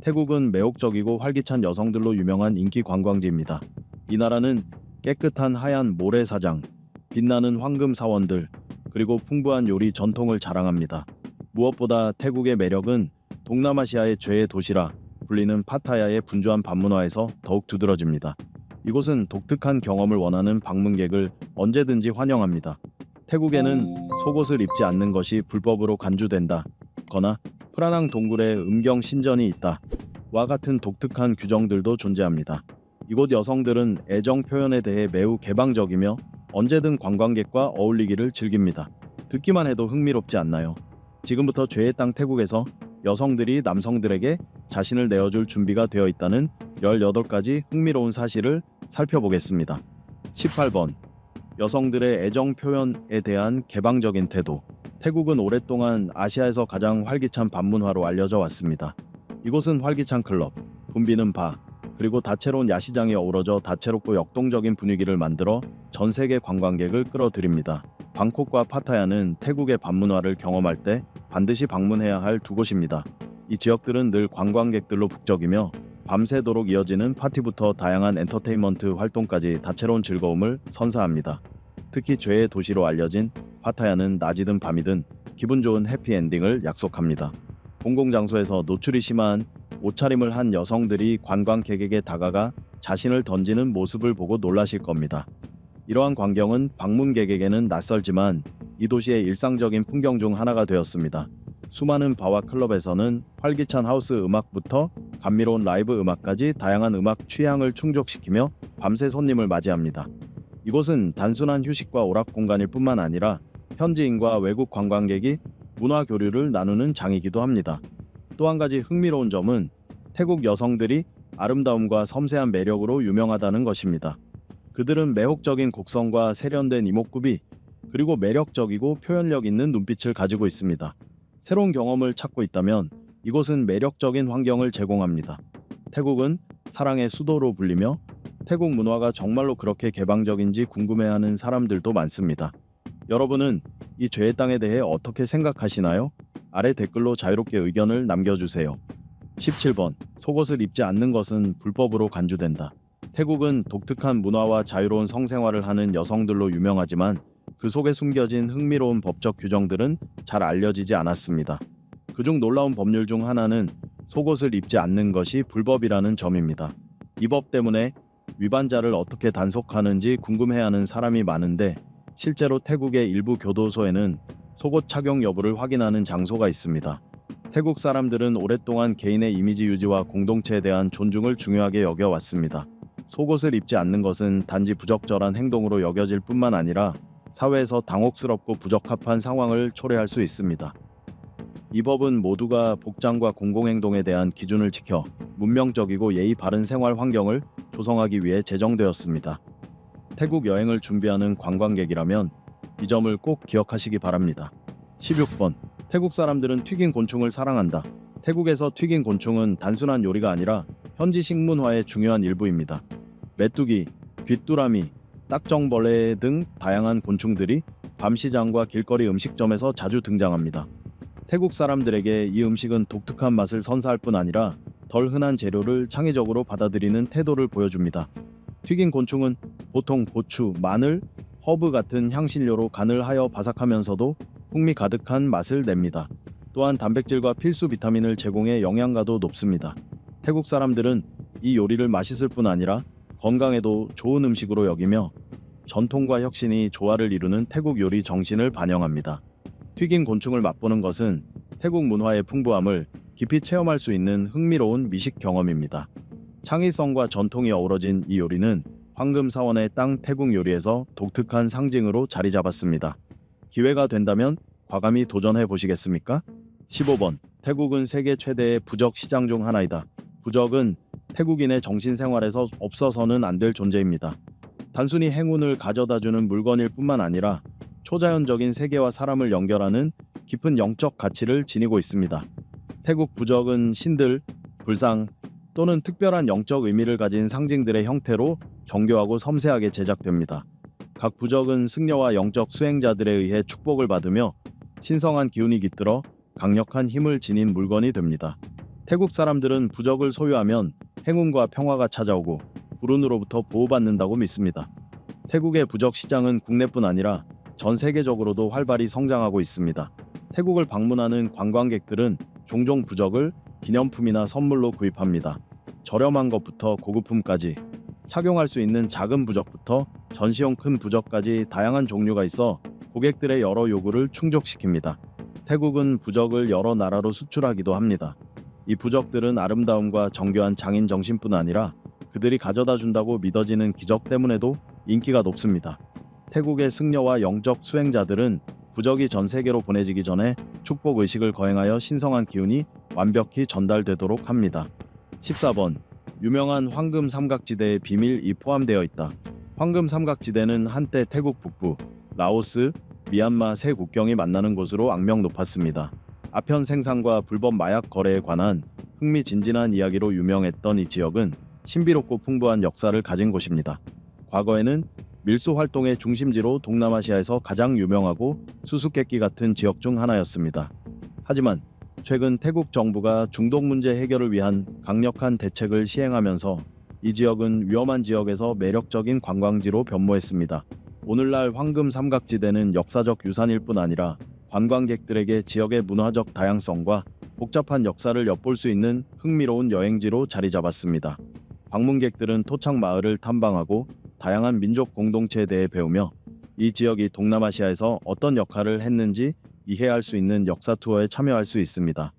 태국은 매혹적이고 활기찬 여성들로 유명한 인기 관광지입니다. 이 나라는 깨끗한 하얀 모래사장, 빛나는 황금 사원들, 그리고 풍부한 요리 전통을 자랑합니다. 무엇보다 태국의 매력은 동남아시아의 죄의 도시라 불리는 파타야의 분주한 밤문화에서 더욱 두드러집니다. 이곳은 독특한 경험을 원하는 방문객을 언제든지 환영합니다. 태국에는 속옷을 입지 않는 것이 불법으로 간주된다 거나 프라낭 동굴에 음경 신전이 있다 와 같은 독특한 규정들도 존재합니다. 이곳 여성들은 애정 표현에 대해 매우 개방적이며 언제든 관광객과 어울리기를 즐깁니다. 듣기만 해도 흥미롭지 않나요? 지금부터 죄의 땅 태국에서 여성들이 남성들에게 자신을 내어줄 준비가 되어 있다는 18가지 흥미로운 사실을 살펴보겠습니다. 18번. 여성들의 애정 표현에 대한 개방적인 태도. 태국은 오랫동안 아시아에서 가장 활기찬 밤문화로 알려져 왔습니다. 이곳은 활기찬 클럽, 붐비는 바, 그리고 다채로운 야시장이 어우러져 다채롭고 역동적인 분위기를 만들어 전 세계 관광객을 끌어들입니다. 방콕과 파타야는 태국의 밤문화를 경험할 때 반드시 방문해야 할 두 곳입니다. 이 지역들은 늘 관광객들로 북적이며 밤새도록 이어지는 파티부터 다양한 엔터테인먼트 활동까지 다채로운 즐거움을 선사합니다. 특히 죄의 도시로 알려진 파타야는 낮이든 밤이든 기분 좋은 해피엔딩을 약속합니다. 공공장소에서 노출이 심한 옷차림을 한 여성들이 관광객에게 다가가 자신을 던지는 모습을 보고 놀라실 겁니다. 이러한 광경은 방문객에게는 낯설지만 이 도시의 일상적인 풍경 중 하나가 되었습니다. 수많은 바와 클럽에서는 활기찬 하우스 음악부터 감미로운 라이브 음악까지 다양한 음악 취향을 충족시키며 밤새 손님을 맞이합니다. 이곳은 단순한 휴식과 오락 공간일 뿐만 아니라 현지인과 외국 관광객이 문화 교류를 나누는 장이기도 합니다. 또 한 가지 흥미로운 점은 태국 여성들이 아름다움과 섬세한 매력으로 유명하다는 것입니다. 그들은 매혹적인 곡선과 세련된 이목구비, 그리고 매력적이고 표현력 있는 눈빛을 가지고 있습니다. 새로운 경험을 찾고 있다면 이곳은 매력적인 환경을 제공합니다. 태국은 사랑의 수도로 불리며 태국 문화가 정말로 그렇게 개방적인지 궁금해하는 사람들도 많습니다. 여러분은 이 죄의 땅에 대해 어떻게 생각하시나요? 아래 댓글로 자유롭게 의견을 남겨주세요. 17번. 속옷을 입지 않는 것은 불법으로 간주된다. 태국은 독특한 문화와 자유로운 성생활을 하는 여성들로 유명하지만 그 속에 숨겨진 흥미로운 법적 규정들은 잘 알려지지 않았습니다. 그중 놀라운 법률 중 하나는 속옷을 입지 않는 것이 불법이라는 점입니다. 이 법 때문에 위반자를 어떻게 단속하는지 궁금해하는 사람이 많은데 실제로 태국의 일부 교도소에는 속옷 착용 여부를 확인하는 장소가 있습니다. 태국 사람들은 오랫동안 개인의 이미지 유지와 공동체에 대한 존중을 중요하게 여겨왔습니다. 속옷을 입지 않는 것은 단지 부적절한 행동으로 여겨질 뿐만 아니라 사회에서 당혹스럽고 부적합한 상황을 초래할 수 있습니다. 이 법은 모두가 복장과 공공행동에 대한 기준을 지켜 문명적이고 예의 바른 생활 환경을 조성하기 위해 제정되었습니다. 태국 여행을 준비하는 관광객이라면 이 점을 꼭 기억하시기 바랍니다. 16번. 태국 사람들은 튀긴 곤충을 사랑한다. 태국에서 튀긴 곤충은 단순한 요리가 아니라 현지 식문화의 중요한 일부입니다. 메뚜기, 귀뚜라미, 딱정벌레 등 다양한 곤충들이 밤시장과 길거리 음식점에서 자주 등장합니다. 태국 사람들에게 이 음식은 독특한 맛을 선사할 뿐 아니라 덜 흔한 재료를 창의적으로 받아들이는 태도를 보여줍니다. 튀긴 곤충은 보통 고추, 마늘, 허브 같은 향신료로 간을 하여 바삭하면서도 풍미 가득한 맛을 냅니다. 또한 단백질과 필수 비타민을 제공해 영양가도 높습니다. 태국 사람들은 이 요리를 맛있을 뿐 아니라 건강에도 좋은 음식으로 여기며 전통과 혁신이 조화를 이루는 태국 요리 정신을 반영합니다. 튀긴 곤충을 맛보는 것은 태국 문화의 풍부함을 깊이 체험할 수 있는 흥미로운 미식 경험입니다. 창의성과 전통이 어우러진 이 요리는 황금 사원의 땅 태국 요리에서 독특한 상징으로 자리 잡았습니다. 기회가 된다면 과감히 도전해 보시겠습니까? 15번. 태국은 세계 최대의 부적 시장 중 하나이다. 부적은 태국인의 정신생활에서 없어서는 안 될 존재입니다. 단순히 행운을 가져다주는 물건일 뿐만 아니라 초자연적인 세계와 사람을 연결하는 깊은 영적 가치를 지니고 있습니다. 태국 부적은 신들, 불상 또는 특별한 영적 의미를 가진 상징들의 형태로 정교하고 섬세하게 제작됩니다. 각 부적은 승려와 영적 수행자들에 의해 축복을 받으며 신성한 기운이 깃들어 강력한 힘을 지닌 물건이 됩니다. 태국 사람들은 부적을 소유하면 행운과 평화가 찾아오고 불운으로부터 보호받는다고 믿습니다. 태국의 부적 시장은 국내뿐 아니라 전 세계적으로도 활발히 성장하고 있습니다. 태국을 방문하는 관광객들은 종종 부적을 기념품이나 선물로 구입합니다. 저렴한 것부터 고급품까지, 착용할 수 있는 작은 부적부터 전시용 큰 부적까지 다양한 종류가 있어 고객들의 여러 요구를 충족시킵니다. 태국은 부적을 여러 나라로 수출하기도 합니다. 이 부적들은 아름다움과 정교한 장인 정신뿐 아니라 그들이 가져다 준다고 믿어지는 기적 때문에도 인기가 높습니다. 태국의 승려와 영적 수행자들은 부적이 전 세계로 보내지기 전에 축복 의식을 거행하여 신성한 기운이 완벽히 전달되도록 합니다. 14번. 유명한 황금 삼각지대의 비밀이 포함되어 있다. 황금 삼각지대는 한때 태국 북부, 라오스, 미얀마 세 국경이 만나는 곳으로 악명 높았습니다. 아편 생산과 불법 마약 거래에 관한 흥미진진한 이야기로 유명했던 이 지역은 신비롭고 풍부한 역사를 가진 곳입니다. 과거에는 밀수 활동의 중심지로 동남아시아에서 가장 유명하고 수수께끼 같은 지역 중 하나였습니다. 하지만 최근 태국 정부가 중독 문제 해결을 위한 강력한 대책을 시행하면서 이 지역은 위험한 지역에서 매력적인 관광지로 변모했습니다. 오늘날 황금 삼각지대는 역사적 유산일 뿐 아니라 관광객들에게 지역의 문화적 다양성과 복잡한 역사를 엿볼 수 있는 흥미로운 여행지로 자리 잡았습니다. 방문객들은 토착 마을을 탐방하고 다양한 민족 공동체에 대해 배우며 이 지역이 동남아시아에서 어떤 역할을 했는지 이해할 수 있는 역사 투어에 참여할 수 있습니다.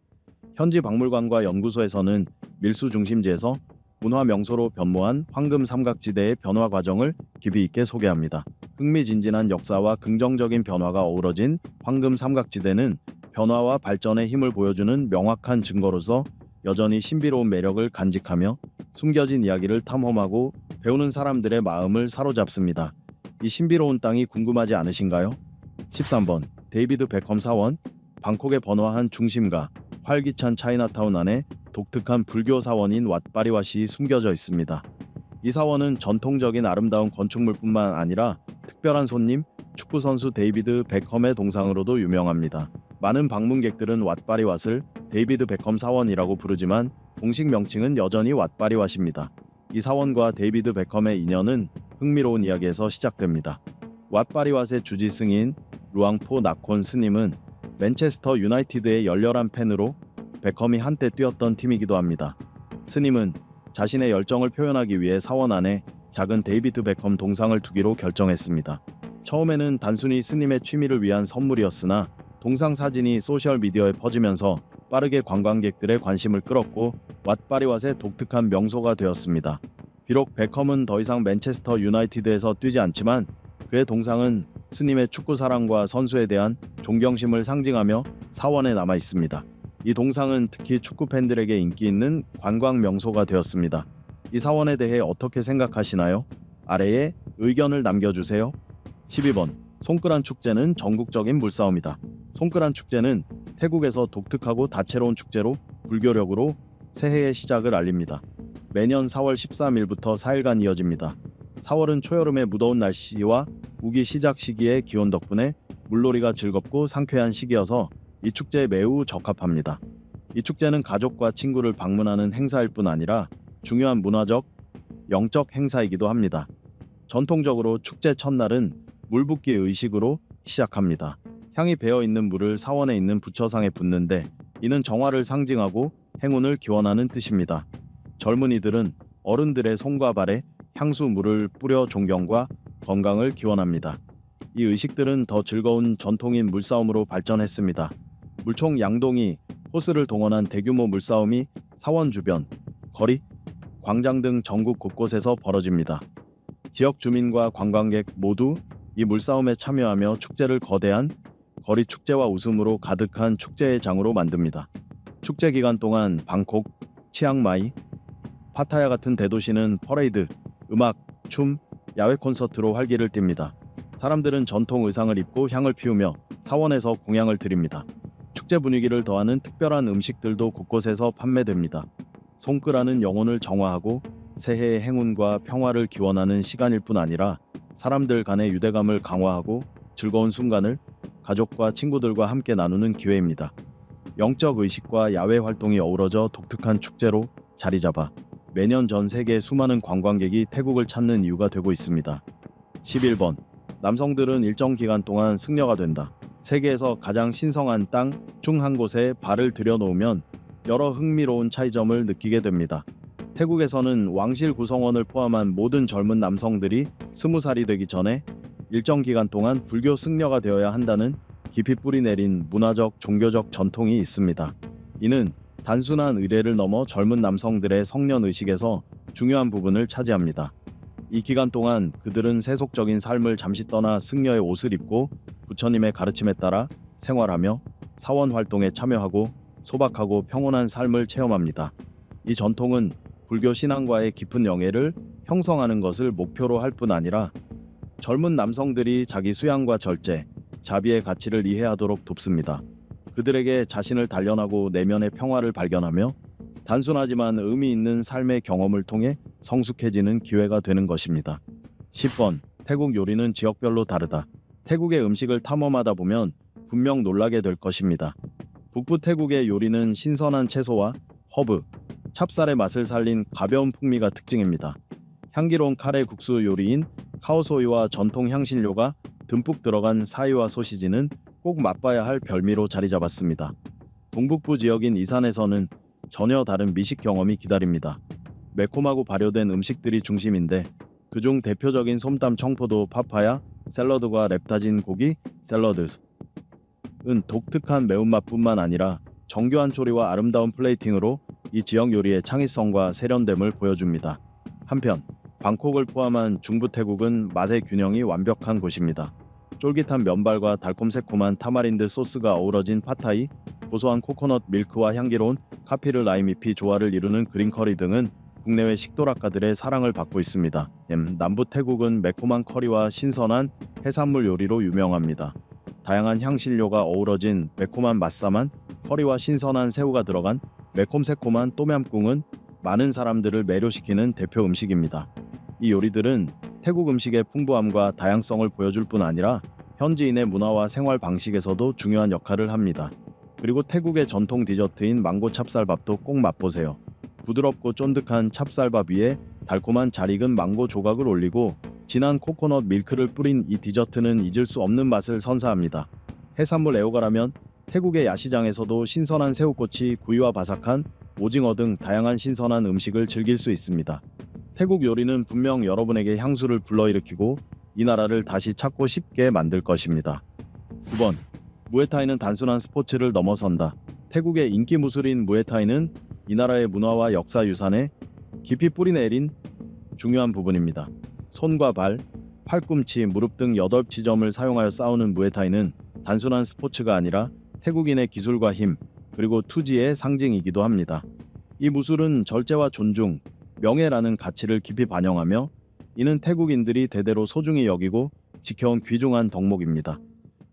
현지 박물관과 연구소에서는 밀수 중심지에서 문화 명소로 변모한 황금 삼각지대의 변화 과정을 깊이 있게 소개합니다. 흥미진진한 역사와 긍정적인 변화가 어우러진 황금 삼각지대는 변화와 발전의 힘을 보여주는 명확한 증거로서 여전히 신비로운 매력을 간직하며 숨겨진 이야기를 탐험하고 배우는 사람들의 마음을 사로잡습니다. 이 신비로운 땅이 궁금하지 않으신가요? 13번. 데이비드 베컴 사원. 방콕의 번화한 중심가 활기찬 차이나타운 안에 독특한 불교 사원인 왓바리왓이 숨겨져 있습니다. 이 사원은 전통적인 아름다운 건축물뿐만 아니라 특별한 손님, 축구선수 데이비드 베컴의 동상으로도 유명합니다. 많은 방문객들은 왓바리왓을 데이비드 베컴 사원이라고 부르지만 공식 명칭은 여전히 왓바리왓입니다. 이 사원과 데이비드 베컴의 인연은 흥미로운 이야기에서 시작됩니다. 왓바리왓의 주지 승인 루앙포 나콘 스님은 맨체스터 유나이티드의 열렬한 팬으로 베컴이 한때 뛰었던 팀이기도 합니다. 스님은 자신의 열정을 표현하기 위해 사원 안에 작은 데이비드 베컴 동상을 두기로 결정했습니다. 처음에는 단순히 스님의 취미를 위한 선물이었으나 동상 사진이 소셜미디어에 퍼지면서 빠르게 관광객들의 관심을 끌었고 왓바리왓의 독특한 명소가 되었습니다. 비록 베컴은 더 이상 맨체스터 유나이티드에서 뛰지 않지만 그의 동상은 스님의 축구 사랑과 선수에 대한 존경심을 상징하며 사원에 남아 있습니다. 이 동상은 특히 축구 팬들에게 인기 있는 관광 명소가 되었습니다. 이 사원에 대해 어떻게 생각하시나요? 아래에 의견을 남겨주세요. 12번. 송크란 축제는 전국적인 물싸움이다. 송크란 축제는 태국에서 독특하고 다채로운 축제로 불교력으로 새해의 시작을 알립니다. 매년 4월 13일부터 4일간 이어집니다. 4월은 초여름의 무더운 날씨와 우기 시작 시기의 기온 덕분에 물놀이가 즐겁고 상쾌한 시기여서 이 축제에 매우 적합합니다. 이 축제는 가족과 친구를 방문하는 행사일 뿐 아니라 중요한 문화적, 영적 행사이기도 합니다. 전통적으로 축제 첫날은 물붓기 의식으로 시작합니다. 향이 배어있는 물을 사원에 있는 부처상에 붓는데 이는 정화를 상징하고 행운을 기원하는 뜻입니다. 젊은이들은 어른들의 손과 발에 향수 물을 뿌려 존경과 건강을 기원합니다. 이 의식들은 더 즐거운 전통인 물싸움으로 발전했습니다. 물총 양동이 호스를 동원한 대규모 물싸움이 사원 주변, 거리, 광장 등 전국 곳곳에서 벌어집니다. 지역 주민과 관광객 모두 이 물싸움에 참여하며 축제를 거대한 거리 축제와 웃음으로 가득한 축제의 장으로 만듭니다. 축제 기간 동안 방콕, 치앙마이, 파타야 같은 대도시는 퍼레이드, 음악, 춤, 야외 콘서트로 활기를 띱니다. 사람들은 전통 의상을 입고 향을 피우며 사원에서 공양을 드립니다. 축제 분위기를 더하는 특별한 음식들도 곳곳에서 판매됩니다. 송크라는 영혼을 정화하고 새해의 행운과 평화를 기원하는 시간일 뿐 아니라 사람들 간의 유대감을 강화하고 즐거운 순간을 가족과 친구들과 함께 나누는 기회입니다. 영적 의식과 야외 활동이 어우러져 독특한 축제로 자리 잡아 매년 전 세계 수많은 관광객이 태국을 찾는 이유가 되고 있습니다. 11번. 남성들은 일정 기간 동안 승려가 된다. 세계에서 가장 신성한 땅 중 한 곳에 발을 들여놓으면 여러 흥미로운 차이점을 느끼게 됩니다. 태국에서는 왕실 구성원을 포함한 모든 젊은 남성들이 20살이 되기 전에 일정 기간 동안 불교 승려가 되어야 한다는 깊이 뿌리 내린 문화적, 종교적 전통이 있습니다. 이는 단순한 의례를 넘어 젊은 남성들의 성년 의식에서 중요한 부분을 차지합니다. 이 기간 동안 그들은 세속적인 삶을 잠시 떠나 승려의 옷을 입고 부처님의 가르침에 따라 생활하며 사원 활동에 참여하고 소박하고 평온한 삶을 체험합니다. 이 전통은 불교 신앙과의 깊은 영예를 형성하는 것을 목표로 할 뿐 아니라 젊은 남성들이 자기 수양과 절제, 자비의 가치를 이해하도록 돕습니다. 그들에게 자신을 단련하고 내면의 평화를 발견하며 단순하지만 의미 있는 삶의 경험을 통해 성숙해지는 기회가 되는 것입니다. 10번. 태국 요리는 지역별로 다르다. 태국의 음식을 탐험하다 보면 분명 놀라게 될 것입니다. 북부 태국의 요리는 신선한 채소와 허브, 찹쌀의 맛을 살린 가벼운 풍미가 특징입니다. 향기로운 카레 국수 요리인 카오소이와 전통 향신료가 듬뿍 들어간 사이와 소시지는 꼭 맛봐야 할 별미로 자리 잡았습니다. 동북부 지역인 이산에서는 전혀 다른 미식 경험이 기다립니다. 매콤하고 발효된 음식들이 중심인데 그중 대표적인 솜땀 청포도 파파야 샐러드와 랩다진 고기 샐러드은 독특한 매운맛뿐만 아니라 정교한 조리와 아름다운 플레이팅으로 이 지역 요리의 창의성과 세련됨을 보여줍니다. 한편 방콕을 포함한 중부 태국은 맛의 균형이 완벽한 곳입니다. 쫄깃한 면발과 달콤새콤한 타마린드 소스가 어우러진 팟타이, 고소한 코코넛 밀크와 향기로운 카피르 라임잎이 조화를 이루는 그린커리 등은 국내외 식도락가들의 사랑을 받고 있습니다. 남부 태국은 매콤한 커리와 신선한 해산물 요리로 유명합니다. 다양한 향신료가 어우러진 매콤한 맛삼한 커리와 신선한 새우가 들어간 매콤새콤한 똠얌꿍은 많은 사람들을 매료시키는 대표 음식입니다. 이 요리들은 태국 음식의 풍부함과 다양성을 보여줄 뿐 아니라 현지인의 문화와 생활 방식에서도 중요한 역할을 합니다. 그리고 태국의 전통 디저트인 망고 찹쌀밥도 꼭 맛보세요. 부드럽고 쫀득한 찹쌀밥 위에 달콤한 잘 익은 망고 조각을 올리고 진한 코코넛 밀크를 뿌린 이 디저트는 잊을 수 없는 맛을 선사합니다. 해산물 애호가라면 태국의 야시장에서도 신선한 새우꼬치, 구이와 바삭한 오징어 등 다양한 신선한 음식을 즐길 수 있습니다. 태국 요리는 분명 여러분에게 향수를 불러일으키고 이 나라를 다시 찾고 싶게 만들 것입니다. 9번. 무에타이는 단순한 스포츠를 넘어선다. 태국의 인기 무술인 무에타이는 이 나라의 문화와 역사 유산에 깊이 뿌리내린 중요한 부분입니다. 손과 발, 팔꿈치, 무릎 등 8지점을 사용하여 싸우는 무에타이는 단순한 스포츠가 아니라 태국인의 기술과 힘, 그리고 투지의 상징이기도 합니다. 이 무술은 절제와 존중, 명예라는 가치를 깊이 반영하며 이는 태국인들이 대대로 소중히 여기고 지켜온 귀중한 덕목입니다.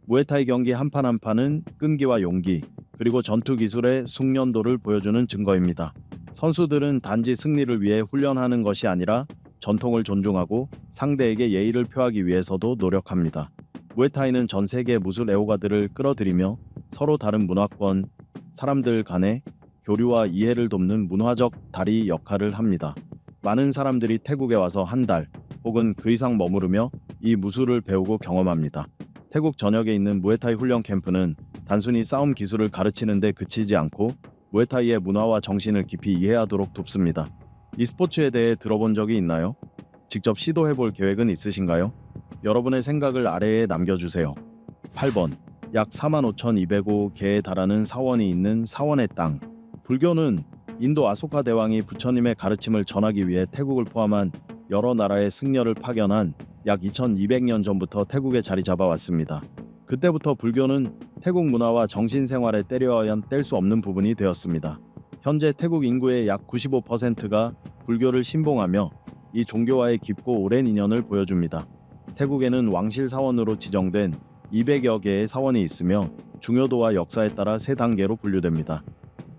무에타이 경기 한 판 한 판은 끈기와 용기, 그리고 전투 기술의 숙련도를 보여주는 증거입니다. 선수들은 단지 승리를 위해 훈련하는 것이 아니라 전통을 존중하고 상대에게 예의를 표하기 위해서도 노력합니다. 무에타이는 전 세계 무술 애호가들을 끌어들이며 서로 다른 문화권, 사람들 간의 교류와 이해를 돕는 문화적 다리 역할을 합니다. 많은 사람들이 태국에 와서 한 달 혹은 그 이상 머무르며 이 무술을 배우고 경험합니다. 태국 전역에 있는 무에타이 훈련 캠프는 단순히 싸움 기술을 가르치는 데 그치지 않고 무에타이의 문화와 정신을 깊이 이해하도록 돕습니다. 이 스포츠에 대해 들어본 적이 있나요? 직접 시도해볼 계획은 있으신가요? 여러분의 생각을 아래에 남겨주세요. 8번. 약 45,205개에 달하는 사원이 있는 사원의 땅. 불교는 인도 아소카 대왕이 부처님의 가르침을 전하기 위해 태국을 포함한 여러 나라의 승려를 파견한 약 2200년 전부터 태국에 자리 잡아왔습니다. 그때부터 불교는 태국 문화와 정신생활에 때려야 뗄 수 없는 부분이 되었습니다. 현재 태국 인구의 약 95%가 불교를 신봉하며 이 종교와의 깊고 오랜 인연을 보여줍니다. 태국에는 왕실 사원으로 지정된 200여 개의 사원이 있으며 중요도와 역사에 따라 3단계로 분류됩니다.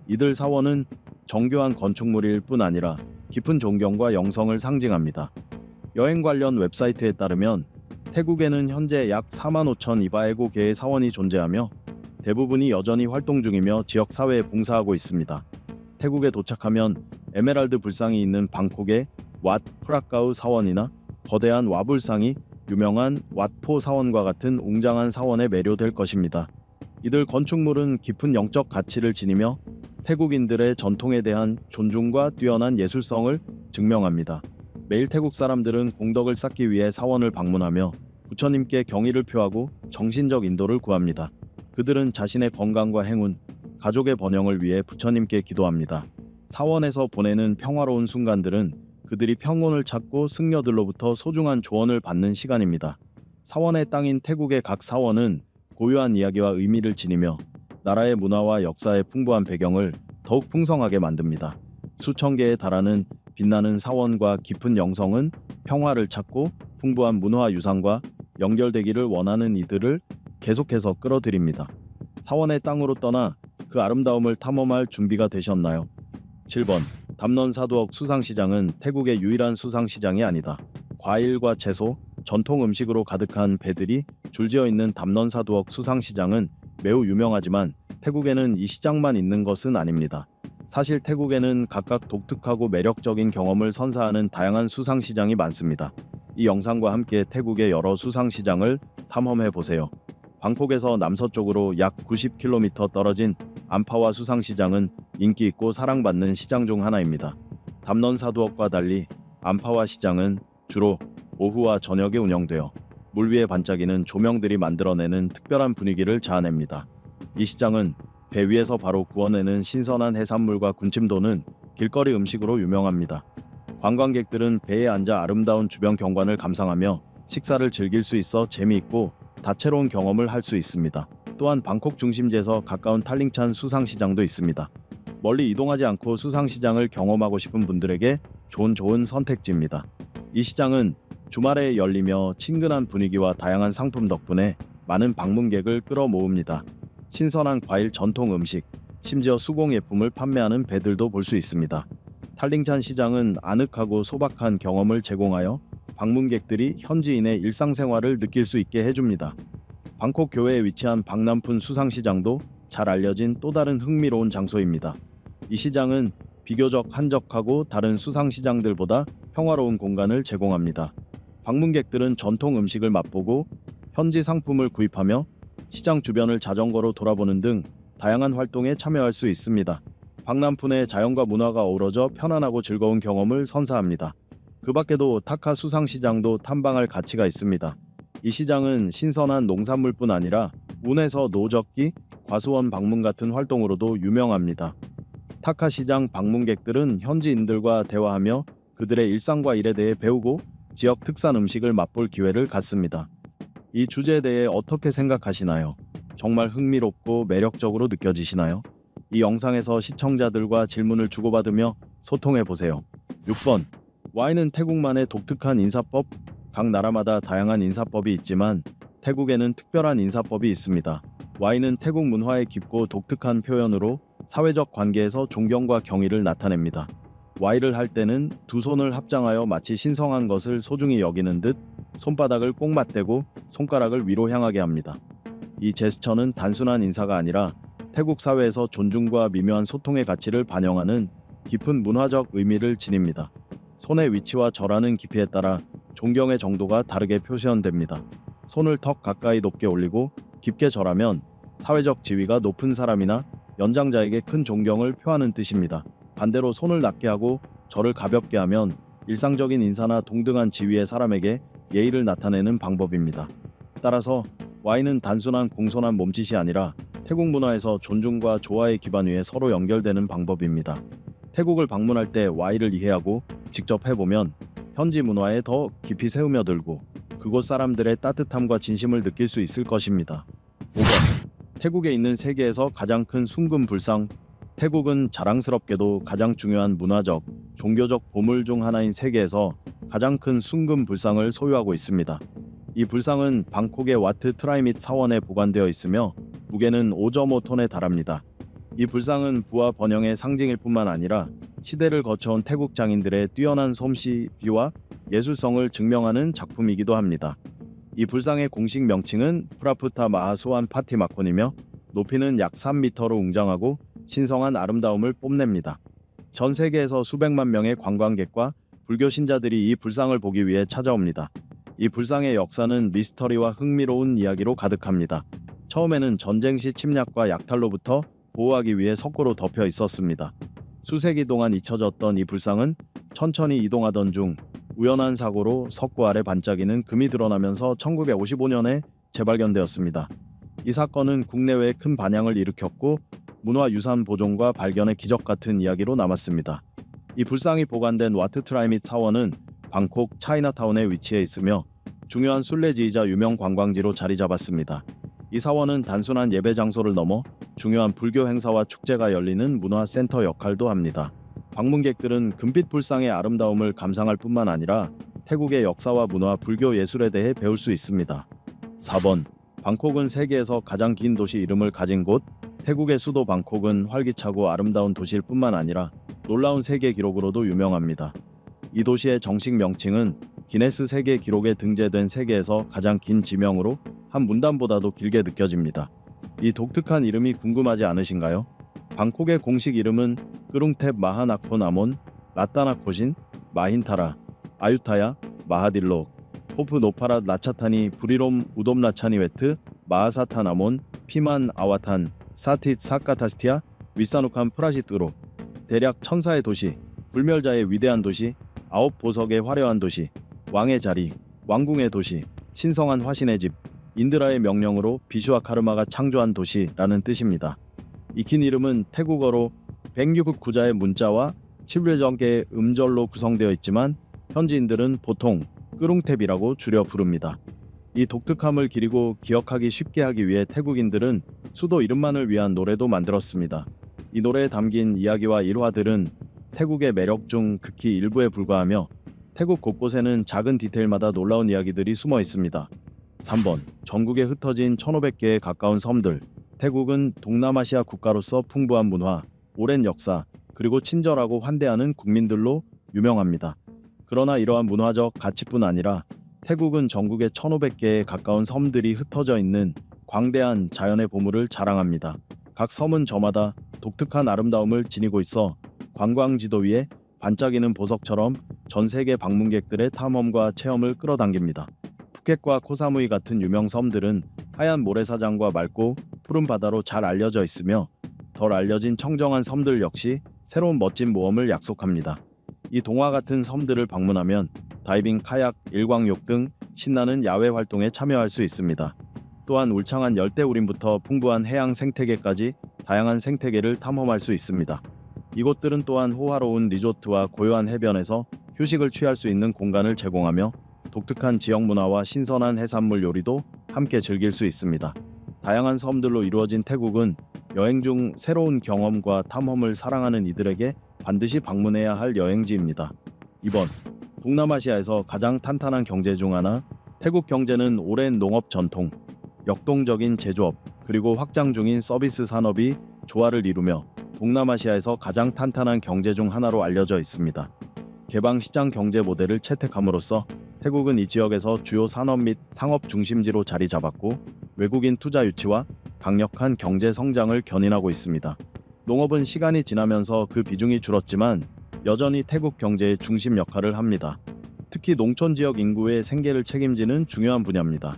이들 사원은 정교한 건축물일 뿐 아니라 깊은 존경과 영성을 상징합니다. 여행 관련 웹사이트에 따르면 태국에는 현재 약 45,205개의 사원이 존재하며 대부분이 여전히 활동 중이며 지역 사회에 봉사하고 있습니다. 태국에 도착하면 에메랄드 불상이 있는 방콕의 왓 프라카우 사원이나 거대한 와불상이 유명한 왓포 사원과 같은 웅장한 사원에 매료될 것입니다. 이들 건축물은 깊은 영적 가치를 지니며 태국인들의 전통에 대한 존중과 뛰어난 예술성을 증명합니다. 매일 태국 사람들은 공덕을 쌓기 위해 사원을 방문하며 부처님께 경의를 표하고 정신적 인도를 구합니다. 그들은 자신의 건강과 행운, 가족의 번영을 위해 부처님께 기도합니다. 사원에서 보내는 평화로운 순간들은 그들이 평온을 찾고 승려들로부터 소중한 조언을 받는 시간입니다. 사원의 땅인 태국의 각 사원은 고유한 이야기와 의미를 지니며 나라의 문화와 역사의 풍부한 배경을 더욱 풍성하게 만듭니다. 수천 개에 달하는 빛나는 사원과 깊은 영성은 평화를 찾고 풍부한 문화 유산과 연결되기를 원하는 이들을 계속해서 끌어들입니다. 사원의 땅으로 떠나 그 아름다움을 탐험할 준비가 되셨나요? 7번. 담넌 사두억 수상시장은 태국의 유일한 수상시장이 아니다. 과일과 채소, 전통 음식으로 가득한 배들이 줄지어 있는 담넌 사두억 수상시장은 매우 유명하지만 태국에는 이 시장만 있는 것은 아닙니다. 사실 태국에는 각각 독특하고 매력적인 경험을 선사하는 다양한 수상시장이 많습니다. 이 영상과 함께 태국의 여러 수상시장을 탐험해 보세요. 방콕에서 남서쪽으로 약 90km 떨어진 암파와 수상시장은 인기 있고 사랑받는 시장 중 하나입니다. 담넌 사두억과 달리 암파와 시장은 주로 오후와 저녁에 운영되어 물 위에 반짝이는 조명들이 만들어내는 특별한 분위기를 자아냅니다. 이 시장은 배 위에서 바로 구워내는 신선한 해산물과 군침도는 길거리 음식으로 유명합니다. 관광객들은 배에 앉아 아름다운 주변 경관을 감상하며 식사를 즐길 수 있어 재미있고 다채로운 경험을 할 수 있습니다. 또한 방콕 중심지에서 가까운 탈링찬 수상시장도 있습니다. 멀리 이동하지 않고 수상시장을 경험하고 싶은 분들에게 좋은 선택지입니다. 이 시장은 주말에 열리며 친근한 분위기와 다양한 상품 덕분에 많은 방문객을 끌어모읍니다. 신선한 과일, 전통 음식, 심지어 수공 예품을 판매하는 배들도 볼 수 있습니다. 탈링찬 시장은 아늑하고 소박한 경험을 제공하여 방문객들이 현지인의 일상생활을 느낄 수 있게 해줍니다. 방콕 교외에 위치한 박람푼 수상시장도 잘 알려진 또 다른 흥미로운 장소입니다. 이 시장은 비교적 한적하고 다른 수상시장들보다 평화로운 공간을 제공합니다. 방문객들은 전통 음식을 맛보고 현지 상품을 구입하며 시장 주변을 자전거로 돌아보는 등 다양한 활동에 참여할 수 있습니다. 박람푼의 자연과 문화가 어우러져 편안하고 즐거운 경험을 선사합니다. 그 밖에도 타카 수상시장도 탐방할 가치가 있습니다. 이 시장은 신선한 농산물뿐 아니라 운에서 노젓기, 과수원 방문 같은 활동으로도 유명합니다. 타카 시장 방문객들은 현지인들과 대화하며 그들의 일상과 일에 대해 배우고 지역 특산 음식을 맛볼 기회를 갖습니다. 이 주제에 대해 어떻게 생각하시나요? 정말 흥미롭고 매력적으로 느껴지시나요? 이 영상에서 시청자들과 질문을 주고받으며 소통해 보세요. 6번. 와인은 태국만의 독특한 인사법. 각 나라마다 다양한 인사법이 있지만 태국에는 특별한 인사법이 있습니다. 와인은 태국 문화의 깊고 독특한 표현으로 사회적 관계에서 존경과 경의를 나타냅니다. 와이를 할 때는 두 손을 합장하여 마치 신성한 것을 소중히 여기는 듯 손바닥을 꼭 맞대고 손가락을 위로 향하게 합니다. 이 제스처는 단순한 인사가 아니라 태국 사회에서 존중과 미묘한 소통의 가치를 반영하는 깊은 문화적 의미를 지닙니다. 손의 위치와 절하는 깊이에 따라 존경의 정도가 다르게 표시됩니다. 손을 턱 가까이 높게 올리고 깊게 절하면 사회적 지위가 높은 사람이나 연장자에게 큰 존경을 표하는 뜻입니다. 반대로 손을 낮게 하고 절을 가볍게 하면 일상적인 인사나 동등한 지위의 사람에게 예의를 나타내는 방법입니다. 따라서 와인은 단순한 공손한 몸짓이 아니라 태국 문화에서 존중과 조화의 기반 위에 서로 연결되는 방법입니다. 태국을 방문할 때 와이를 이해하고 직접 해보면 현지 문화에 더 깊이 스며들고 그곳 사람들의 따뜻함과 진심을 느낄 수 있을 것입니다. 5번. 태국에 있는 세계에서 가장 큰 순금 불상. 태국은 자랑스럽게도 가장 중요한 문화적, 종교적 보물 중 하나인 세계에서 가장 큰 순금 불상을 소유하고 있습니다. 이 불상은 방콕의 와트 트라이밋 사원에 보관되어 있으며 무게는 5.5톤에 달합니다. 이 불상은 부와 번영의 상징일 뿐만 아니라 시대를 거쳐온 태국 장인들의 뛰어난 솜씨와 예술성을 증명하는 작품이기도 합니다. 이 불상의 공식 명칭은 프라푸타 마하소안 파티마콘이며 높이는 약 3m로 웅장하고 신성한 아름다움을 뽐냅니다. 전 세계에서 수백만 명의 관광객과 불교 신자들이 이 불상을 보기 위해 찾아옵니다. 이 불상의 역사는 미스터리와 흥미로운 이야기로 가득합니다. 처음에는 전쟁 시 침략과 약탈로부터 보호하기 위해 석고로 덮여 있었습니다. 수세기 동안 잊혀졌던 이 불상은 천천히 이동하던 중 우연한 사고로 석고 아래 반짝이는 금이 드러나면서 1955년에 재발견되었습니다. 이 사건은 국내외에 큰 반향을 일으켰고 문화유산 보존과 발견의 기적 같은 이야기로 남았습니다. 이 불상이 보관된 와트트라이밋 사원은 방콕 차이나타운에 위치해 있으며 중요한 순례지이자 유명 관광지로 자리 잡았습니다. 이 사원은 단순한 예배 장소를 넘어 중요한 불교 행사와 축제가 열리는 문화센터 역할도 합니다. 방문객들은 금빛 불상의 아름다움을 감상할 뿐만 아니라 태국의 역사와 문화, 불교 예술에 대해 배울 수 있습니다. 4번. 방콕은 세계에서 가장 긴 도시 이름을 가진 곳. 태국의 수도 방콕은 활기차고 아름다운 도시일 뿐만 아니라 놀라운 세계 기록으로도 유명합니다. 이 도시의 정식 명칭은 기네스 세계 기록에 등재된 세계에서 가장 긴 지명으로 한 문단보다도 길게 느껴집니다. 이 독특한 이름이 궁금하지 않으신가요? 방콕의 공식 이름은 끄룽탭 마하나콘 아몬, 라따나코신, 마힌타라, 아유타야, 마하딜록, 호프 노파랏 라차타니 부리롬 우돔 라차니웨트, 마하사탄 아몬, 피만 아와탄, 사티트 사카타스티아, 위사누칸 프라시뚜로. 대략 천사의 도시, 불멸자의 위대한 도시, 아홉 보석의 화려한 도시, 왕의 자리, 왕궁의 도시, 신성한 화신의 집, 인드라의 명령으로 비슈와 카르마가 창조한 도시라는 뜻입니다. 익힌 이름은 태국어로 169자의 문자와 700개의 음절로 구성되어 있지만 현지인들은 보통 끄룽탭이라고 줄여 부릅니다. 이 독특함을 기리고 기억하기 쉽게 하기 위해 태국인들은 수도 이름만을 위한 노래도 만들었습니다. 이 노래에 담긴 이야기와 일화들은 태국의 매력 중 극히 일부에 불과하며 태국 곳곳에는 작은 디테일마다 놀라운 이야기들이 숨어 있습니다. 3번. 전국에 흩어진 1500개에 가까운 섬들. 태국은 동남아시아 국가로서 풍부한 문화, 오랜 역사, 그리고 친절하고 환대하는 국민들로 유명합니다. 그러나 이러한 문화적 가치뿐 아니라 태국은 전국에 1500개에 가까운 섬들이 흩어져 있는 광대한 자연의 보물을 자랑합니다. 각 섬은 저마다 독특한 아름다움을 지니고 있어 관광지도 위에 반짝이는 보석처럼 전 세계 방문객들의 탐험과 체험을 끌어당깁니다. 푸켓과 코사무이 같은 유명 섬들은 하얀 모래사장과 맑고 푸른 바다로 잘 알려져 있으며 덜 알려진 청정한 섬들 역시 새로운 멋진 모험을 약속합니다. 이 동화 같은 섬들을 방문하면 다이빙, 카약, 일광욕 등 신나는 야외 활동에 참여할 수 있습니다. 또한 울창한 열대우림부터 풍부한 해양 생태계까지 다양한 생태계를 탐험할 수 있습니다. 이곳들은 또한 호화로운 리조트와 고요한 해변에서 휴식을 취할 수 있는 공간을 제공하며 독특한 지역 문화와 신선한 해산물 요리도 함께 즐길 수 있습니다. 다양한 섬들로 이루어진 태국은 여행 중 새로운 경험과 탐험을 사랑하는 이들에게 반드시 방문해야 할 여행지입니다. 2번. 동남아시아에서 가장 탄탄한 경제 중 하나. 태국 경제는 오랜 농업 전통, 역동적인 제조업, 그리고 확장 중인 서비스 산업이 조화를 이루며 동남아시아에서 가장 탄탄한 경제 중 하나로 알려져 있습니다. 개방 시장 경제 모델을 채택함으로써 태국은 이 지역에서 주요 산업 및 상업 중심지로 자리 잡았고 외국인 투자 유치와 강력한 경제 성장을 견인하고 있습니다. 농업은 시간이 지나면서 그 비중이 줄었지만 여전히 태국 경제의 중심 역할을 합니다. 특히 농촌 지역 인구의 생계를 책임지는 중요한 분야입니다.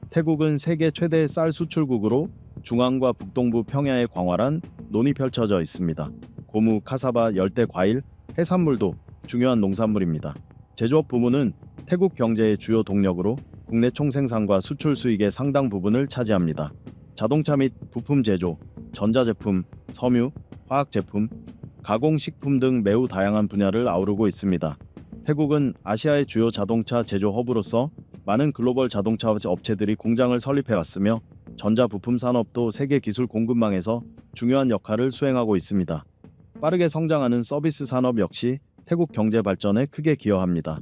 태국은 세계 최대의 쌀 수출국으로 중앙과 북동부 평야에 광활한 논이 펼쳐져 있습니다. 고무, 카사바, 열대 과일, 해산물도 중요한 농산물입니다. 제조업 부문은 태국 경제의 주요 동력으로 국내 총생산과 수출 수익의 상당 부분을 차지합니다. 자동차 및 부품 제조, 전자제품, 섬유, 화학제품, 가공식품 등 매우 다양한 분야를 아우르고 있습니다. 태국은 아시아의 주요 자동차 제조 허브로서 많은 글로벌 자동차 업체들이 공장을 설립해왔으며 전자부품 산업도 세계 기술 공급망에서 중요한 역할을 수행하고 있습니다. 빠르게 성장하는 서비스 산업 역시 태국 경제 발전에 크게 기여합니다.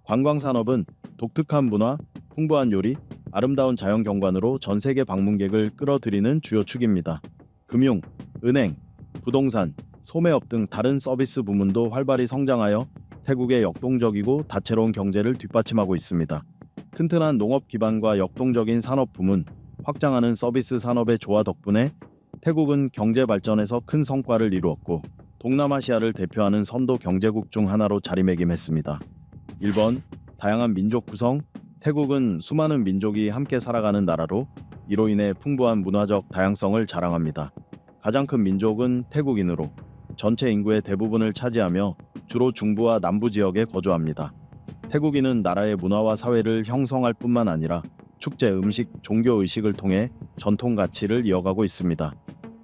관광 산업은 독특한 문화, 풍부한 요리, 아름다운 자연 경관으로 전 세계 방문객을 끌어들이는 주요 축입니다. 금융, 은행, 부동산, 소매업 등 다른 서비스 부문도 활발히 성장하여 태국의 역동적이고 다채로운 경제를 뒷받침하고 있습니다. 튼튼한 농업 기반과 역동적인 산업 부문, 확장하는 서비스 산업의 조화 덕분에 태국은 경제 발전에서 큰 성과를 이루었고 동남아시아를 대표하는 선도 경제국 중 하나로 자리매김했습니다. 1번 다양한 민족 구성. 태국은 수많은 민족이 함께 살아가는 나라로 이로 인해 풍부한 문화적 다양성을 자랑합니다. 가장 큰 민족은 태국인으로 전체 인구의 대부분을 차지하며 주로 중부와 남부 지역에 거주합니다. 태국인은 나라의 문화와 사회를 형성할 뿐만 아니라 축제, 음식, 종교 의식을 통해 전통 가치를 이어가고 있습니다.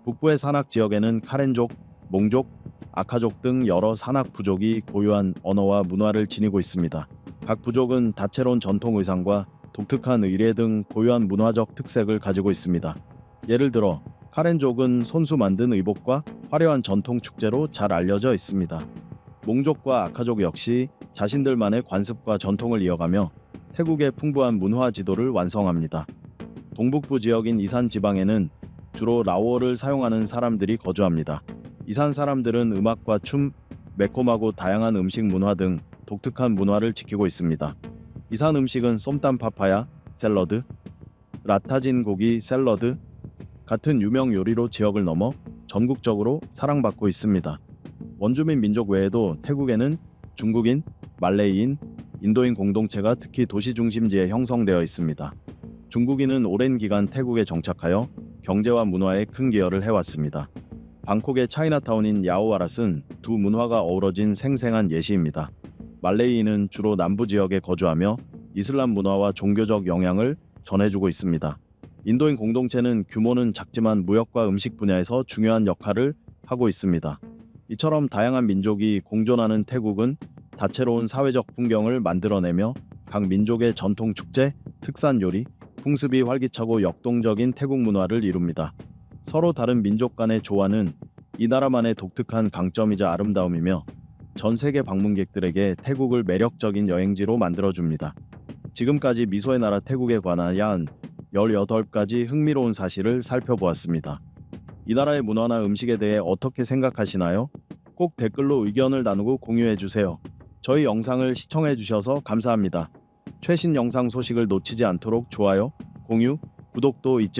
북부의 산악 지역에는 카렌족, 몽족, 아카족 등 여러 산악 부족이 고유한 언어와 문화를 지니고 있습니다. 각 부족은 다채로운 전통 의상과 독특한 의례 등 고유한 문화적 특색을 가지고 있습니다. 예를 들어 카렌족은 손수 만든 의복과 화려한 전통 축제로 잘 알려져 있습니다. 몽족과 아카족 역시 자신들만의 관습과 전통을 이어가며 태국의 풍부한 문화 지도를 완성합니다. 동북부 지역인 이산 지방에는 주로 라오어를 사용하는 사람들이 거주합니다. 이산 사람들은 음악과 춤, 매콤하고 다양한 음식 문화 등 독특한 문화를 지키고 있습니다. 이산 음식은 쏨땀 파파야, 샐러드, 라타진 고기 샐러드 같은 유명 요리로 지역을 넘어 전국적으로 사랑받고 있습니다. 원주민 민족 외에도 태국에는 중국인, 말레이인, 인도인 공동체가 특히 도시 중심지에 형성되어 있습니다. 중국인은 오랜 기간 태국에 정착하여 경제와 문화에 큰 기여를 해왔습니다. 방콕의 차이나타운인 야오와랏은 두 문화가 어우러진 생생한 예시입니다. 말레이인은 주로 남부 지역에 거주하며 이슬람 문화와 종교적 영향을 전해주고 있습니다. 인도인 공동체는 규모는 작지만 무역과 음식 분야에서 중요한 역할을 하고 있습니다. 이처럼 다양한 민족이 공존하는 태국은 다채로운 사회적 풍경을 만들어내며 각 민족의 전통 축제, 특산 요리, 풍습이 활기차고 역동적인 태국 문화를 이룹니다. 서로 다른 민족 간의 조화는 이 나라만의 독특한 강점이자 아름다움이며 전 세계 방문객들에게 태국을 매력적인 여행지로 만들어줍니다. 지금까지 미소의 나라 태국에 관한 18가지 흥미로운 사실을 살펴보았습니다. 이 나라의 문화나 음식에 대해 어떻게 생각하시나요? 꼭 댓글로 의견을 나누고 공유해주세요. 저희 영상을 시청해주셔서 감사합니다. 최신 영상 소식을 놓치지 않도록 좋아요, 공유, 구독도 잊지 마세요.